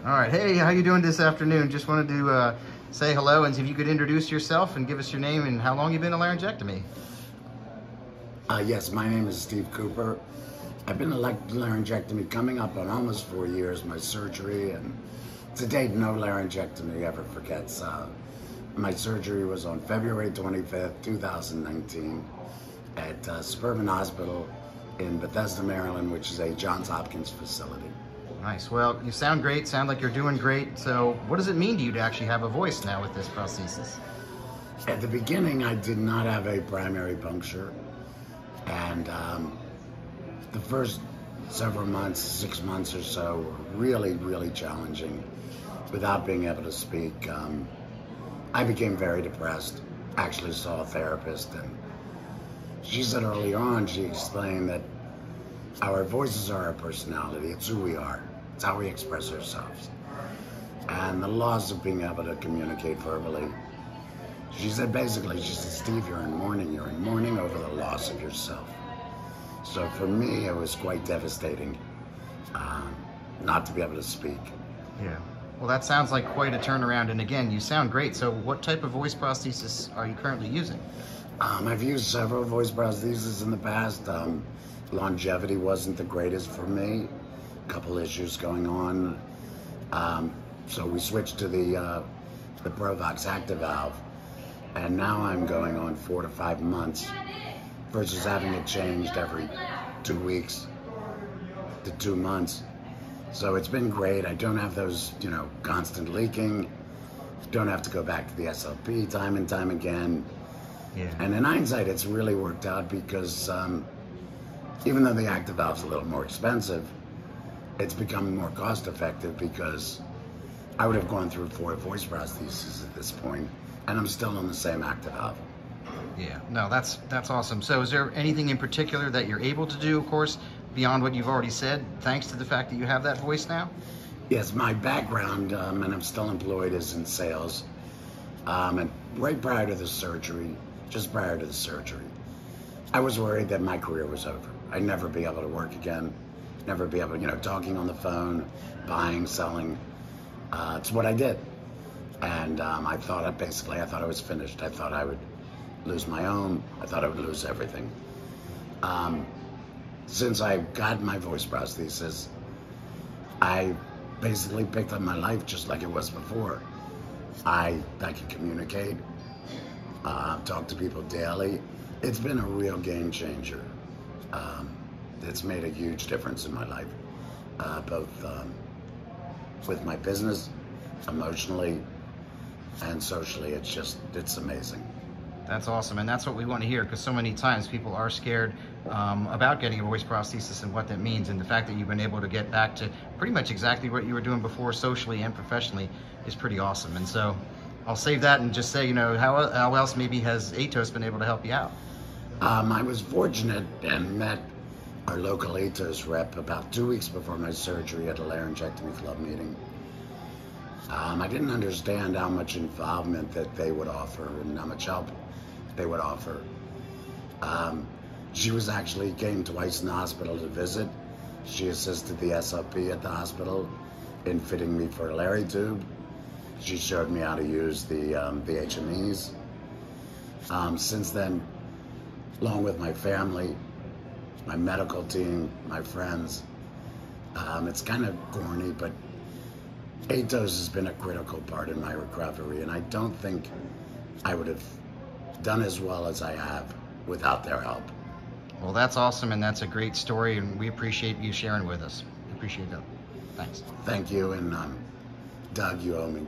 All right, hey, how you doing this afternoon? Just wanted to say hello and see if you could introduce yourself and give us your name and how long you've been a laryngectomy. Yes, my name is Steve Cooper. I've been elected laryngectomy coming up on almost 4 years, my surgery, and to date, no laryngectomy ever forgets. My surgery was on February 25th, 2019 at Suburban Hospital in Bethesda, Maryland, which is a Johns Hopkins facility. Nice. Well, you sound great. Sound like you're doing great. So what does it mean to you to actually have a voice now with this prosthesis? At the beginning, I did not have a primary puncture. And the first several months, 6 months or so, were really, really challenging without being able to speak. I became very depressed, actually saw a therapist, and she said early on, she explained that our voices are our personality, it's who we are, it's how we express ourselves. And the loss of being able to communicate verbally, she said basically, she said, Steve, you're in mourning over the loss of yourself. So for me, it was quite devastating not to be able to speak. Yeah. Well, that sounds like quite a turnaround. And again, you sound great. So what type of voice prosthesis are you currently using? I've used several voice prostheses in the past. Longevity wasn't the greatest for me. A couple issues going on. So we switched to the Provox Active Valve. And now I'm going on 4 to 5 months versus having it changed every 2 weeks to 2 months. So it's been great. I don't have those, constant leaking. Don't have to go back to the SLP time and time again. Yeah. And in hindsight, it's really worked out because even though the active valve's a little more expensive, it's become more cost effective because I would have gone through 4 voice prostheses at this point, and I'm still on the same active valve. Yeah, no, that's awesome. So is there anything in particular that you're able to do, of course, beyond what you've already said, thanks to the fact that you have that voice now? Yes, my background, and I'm still employed, is in sales. And right prior to the surgery, just prior to the surgery, I was worried that my career was over. I'd never be able to work again, never be able to, talking on the phone, buying, selling. It's what I did. And I thought I was finished. I thought I would lose my home. I thought I would lose everything. Since I got my voice prosthesis, I basically picked up my life just like it was before. I can communicate, talk to people daily. It's been a real game changer. It's made a huge difference in my life, both with my business, emotionally, and socially. It's amazing. That's awesome, and that's what we want to hear, because so many times people are scared about getting a voice prosthesis and what that means, and the fact that you've been able to get back to pretty much exactly what you were doing before, socially and professionally, is pretty awesome. And so I'll save that and just say, how else maybe has Atos been able to help you out? I was fortunate and met our local Atos rep about 2 weeks before my surgery at a laryngectomy club meeting. I didn't understand how much involvement that they would offer and how much help they would offer. She came twice in the hospital to visit. She assisted the SLP at the hospital in fitting me for a Larry tube. She showed me how to use the HMEs. Since then, along with my family, my medical team, my friends, it's kind of corny, but Atos has been a critical part in my recovery, and I don't think I would have done as well as I have without their help. Well, that's awesome, and that's a great story, and we appreciate you sharing with us. Appreciate that. Thanks. Thank you, and Doug, you owe me.